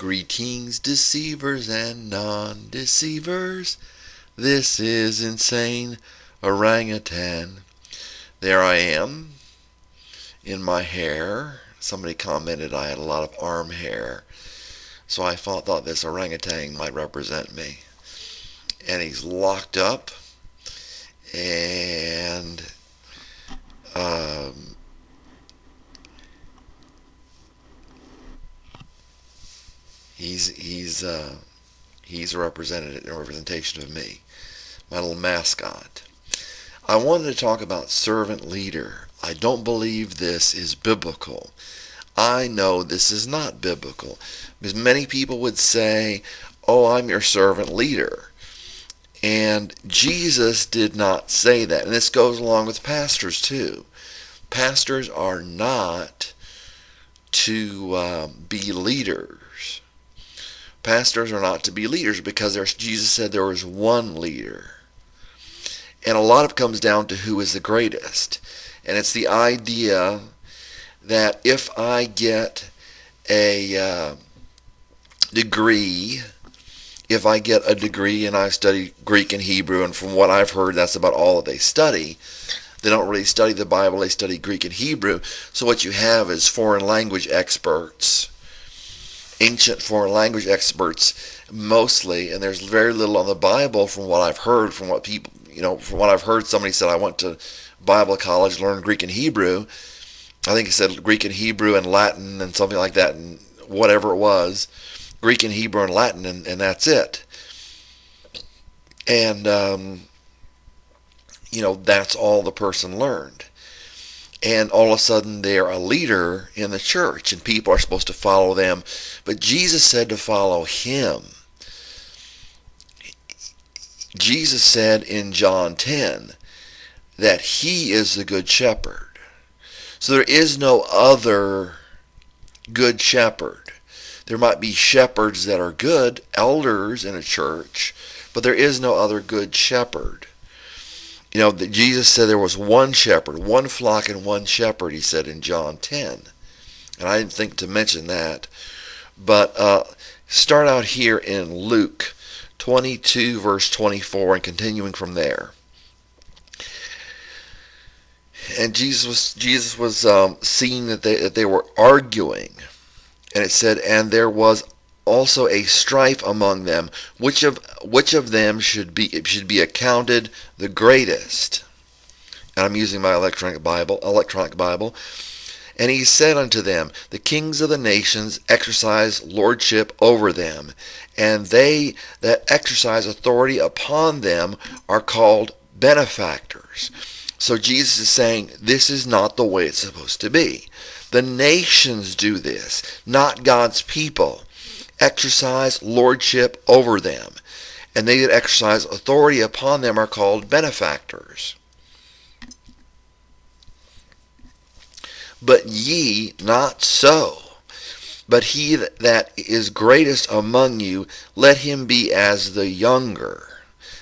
Greetings, deceivers and non-deceivers. This is Insane Orangutan. There I am in my hair. Somebody commented I had a lot of arm hair, so I thought this orangutan might represent me. And he's locked up, and he's a representation of me, my little mascot. I wanted to talk about servant leader. I don't believe this is biblical. I know this is not biblical, because many people would say, "Oh, I'm your servant leader." And Jesus did not say that. And this goes along with pastors too. Pastors are not to be leaders. Pastors are not to be leaders because Jesus said there was one leader. And a lot of it comes down to who is the greatest. And it's the idea that if I get a degree, and I study Greek and Hebrew, and from what I've heard, that's about all that they study. They don't really study the Bible, they study Greek and Hebrew. So what you have is foreign language experts, ancient foreign language experts mostly, and there's very little on the Bible from what I've heard, from what I've heard. Somebody said, I went to Bible college, learned Greek and Hebrew. I think it said Greek and Hebrew and Latin and something like that, and whatever it was, Greek and Hebrew and Latin, and that's it. And, that's all the person learned. And all of a sudden they're a leader in the church, and people are supposed to follow them. But Jesus said to follow him. Jesus said in John 10 that he is the good shepherd. So there is no other good shepherd. There might be shepherds that are good, elders in a church, but there is no other good shepherd. Jesus said there was one shepherd, one flock and one shepherd, he said in John 10. And I didn't think to mention that. But start out here in Luke 22, verse 24, and continuing from there. And Jesus was seeing that they were arguing. And it said, and there was also a strife among them, which of them should be accounted the greatest. And I'm using my electronic Bible. And he said unto them, the kings of the nations exercise lordship over them, and they that exercise authority upon them are called benefactors. So Jesus is saying this is not the way it's supposed to be. The nations do this, not God's people. Exercise lordship over them, and they that exercise authority upon them are called benefactors. But ye not so, but he that is greatest among you, let him be as the younger.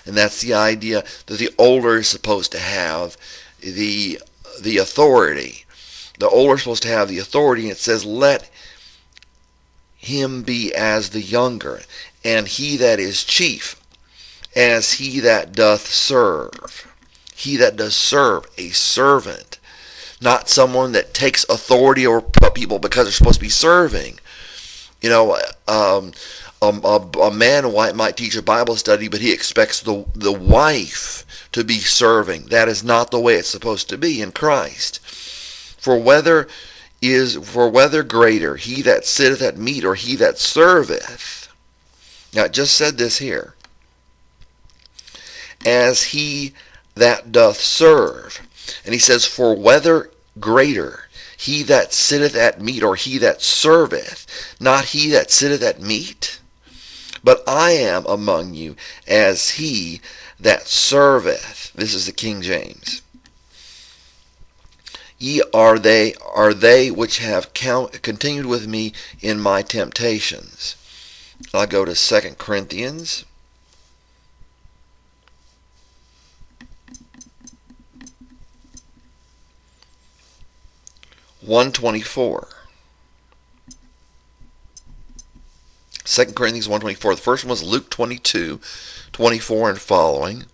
And that's the idea that the older is supposed to have the authority. The older is supposed to have the authority, and it says, let him be as the younger, and he that is chief as he that doth serve. He that does serve, a servant, not someone that takes authority over people because they're supposed to be serving. A man might teach a Bible study, but he expects the wife to be serving. That is not the way it's supposed to be in Christ. For whether greater, he that sitteth at meat or he that serveth. Now it just said this here. As he that doth serve. And he says, for whether greater, he that sitteth at meat or he that serveth, not he that sitteth at meat. But I am among you as he that serveth. This is the King James. Ye are they which have continued with me in my temptations. I'll go to 2 Corinthians. (1:24). 2 Corinthians 1:24. The first one was Luke 22:24 and following.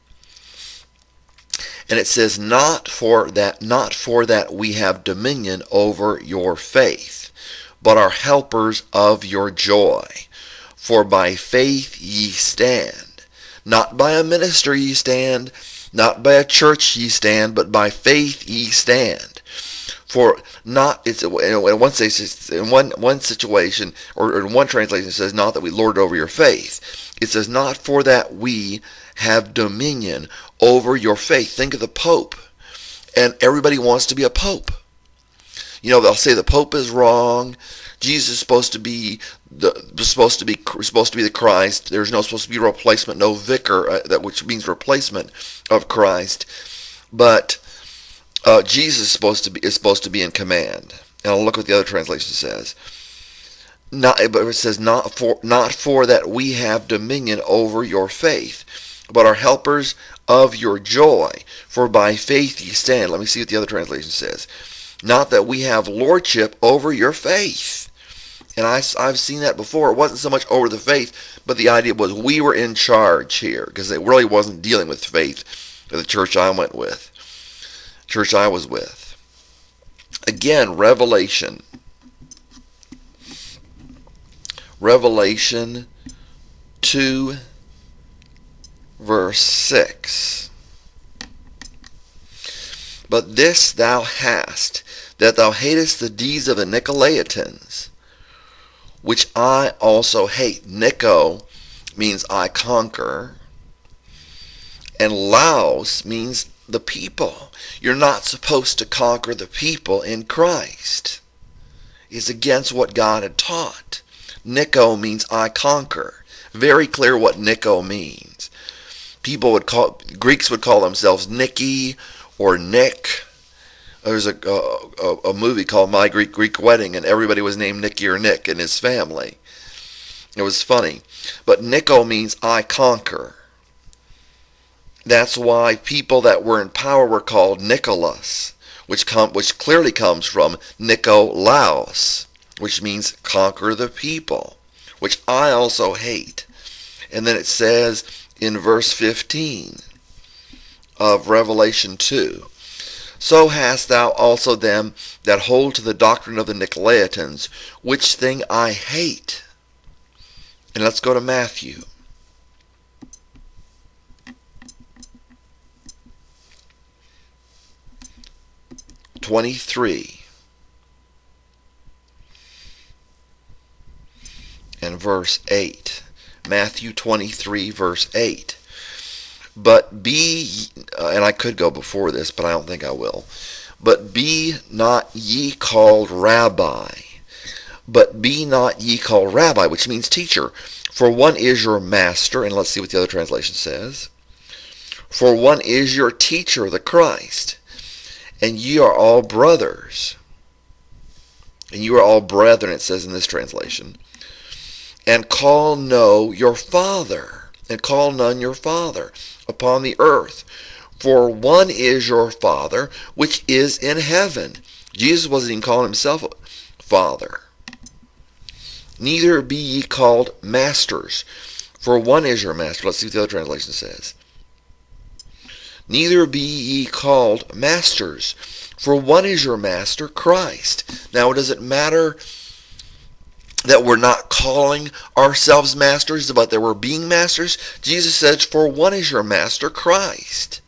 And it says, not for that we have dominion over your faith, but are helpers of your joy. For by faith ye stand. Not by a ministry ye stand, not by a church ye stand, but by faith ye stand. For not, it's in one situation, or in one translation it says, not that we lord over your faith. It says, not for that we have dominion over your faith. Think of the Pope, and everybody wants to be a Pope. They'll say the Pope is wrong. Jesus is supposed to be the Christ. There's no supposed to be replacement, no vicar, which means replacement of Christ. But Jesus is supposed to be in command. And I'll look what the other translation says. But it says not for that we have dominion over your faith, but are helpers of your joy. For by faith ye stand. Let me see what the other translation says. Not that we have lordship over your faith. And I've seen that before. It wasn't so much over the faith, but the idea was we were in charge here, because it really wasn't dealing with faith of the church I was with. Again, Revelation 2, verse 6. But this thou hast, that thou hatest the deeds of the Nicolaitans, which I also hate. Nico means I conquer, and Laos means the people. You're not supposed to conquer the people in Christ. It's against what God had taught. Nico means I conquer. Very clear what Nico means. Greeks would call themselves Nikki or Nick. There's a movie called My Greek Wedding, and everybody was named Nicky or Nick in his family. It was funny. But Nico means I conquer. That's why people that were in power were called Nicholas, which clearly comes from Nikolaos, which means conquer the people, which I also hate. And then it says in verse 15 of Revelation 2, so hast thou also them that hold to the doctrine of the Nicolaitans, which thing I hate. And let's go to Matthew. (23) and verse 8. Matthew 23, verse 8. But be, and I could go before this, but I don't think I will. But be not ye called rabbi. But be not ye called rabbi, which means teacher. For one is your master, and let's see what the other translation says. For one is your teacher, the Christ, and ye are all brothers. And you are all brethren, it says in this translation. And call no your father, and call none your father upon the earth. For one is your Father, which is in heaven. Jesus wasn't even calling himself Father. Neither be ye called masters, for one is your master. Let's see what the other translation says. Neither be ye called masters, for one is your master, Christ. Now, does it matter that we're not calling ourselves masters, but that we're being masters? Jesus says, for one is your master, Christ.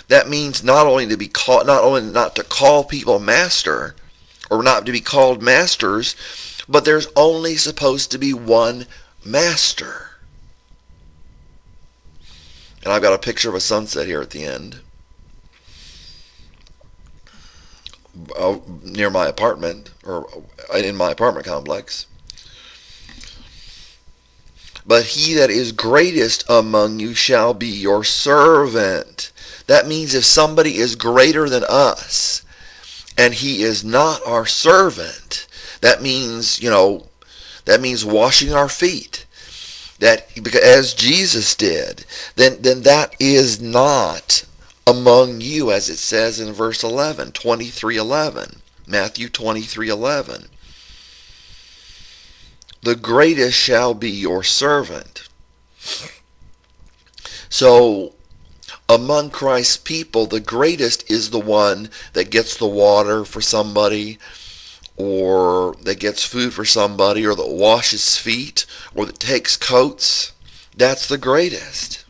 That means not only not to call people master, or not to be called masters, but there's only supposed to be one master. And I've got a picture of a sunset here at the end, near my apartment, or in my apartment complex. But he that is greatest among you shall be your servant. That means if somebody is greater than us, and he is not our servant, that means, washing our feet. That, as Jesus did, then that is not among you, as it says in verse 11, 23:11, Matthew 23:11. the greatest shall be your servant. So, among Christ's people, the greatest is the one that gets the water for somebody, or that gets food for somebody, or that washes feet, or that takes coats. That's the greatest.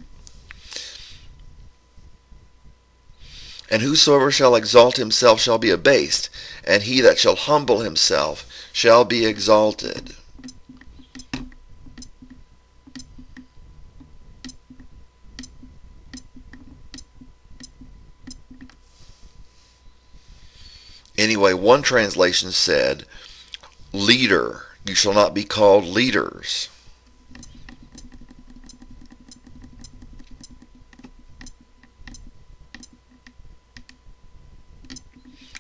And whosoever shall exalt himself shall be abased, and he that shall humble himself shall be exalted. Anyway, one translation said, leader. You shall not be called leaders.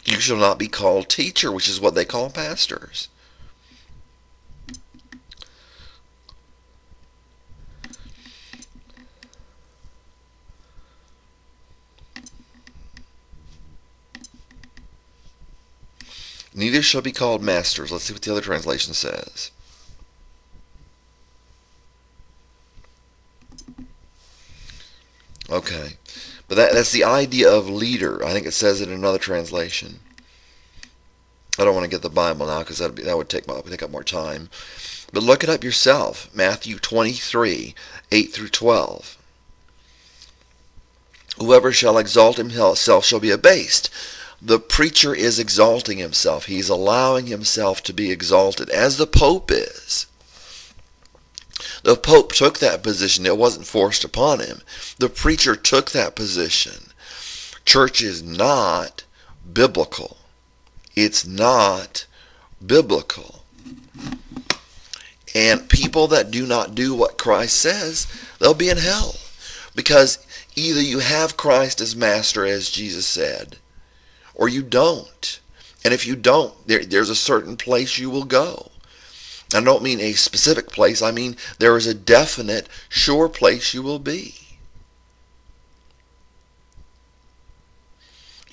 You shall not be called teacher, which is what they call pastors. Neither shall be called masters. Let's see what the other translation says. Okay. But that's the idea of leader. I think it says it in another translation. I don't want to get the Bible now because that would take up more time. But look it up yourself. Matthew 23, 8 through 12. Whoever shall exalt himself shall be abased. The preacher is exalting himself. He's allowing himself to be exalted, as the Pope is. The Pope took that position. It wasn't forced upon him. The preacher took that position. Church is not biblical. It's not biblical. And people that do not do what Christ says, they'll be in hell. Because either you have Christ as master, as Jesus said, or you don't. And if you don't, there's a certain place you will go. I don't mean a specific place. I mean there is a definite, sure place you will be.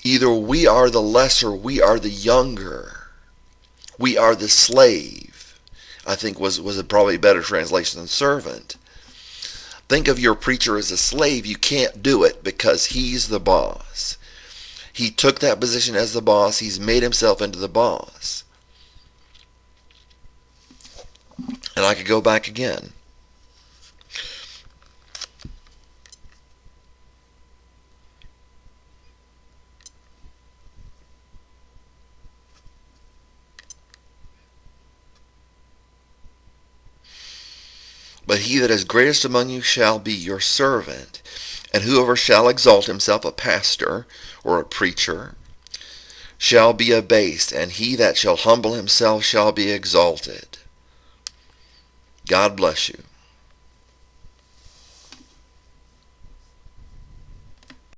Either we are the lesser, we are the younger. We are the slave, I think was probably a better translation than servant. Think of your preacher as a slave. You can't do it because he's the boss. He took that position as the boss. He's made himself into the boss. And I could go back again. But he that is greatest among you shall be your servant. And whoever shall exalt himself, a pastor or a preacher, shall be abased, and he that shall humble himself shall be exalted. God bless you.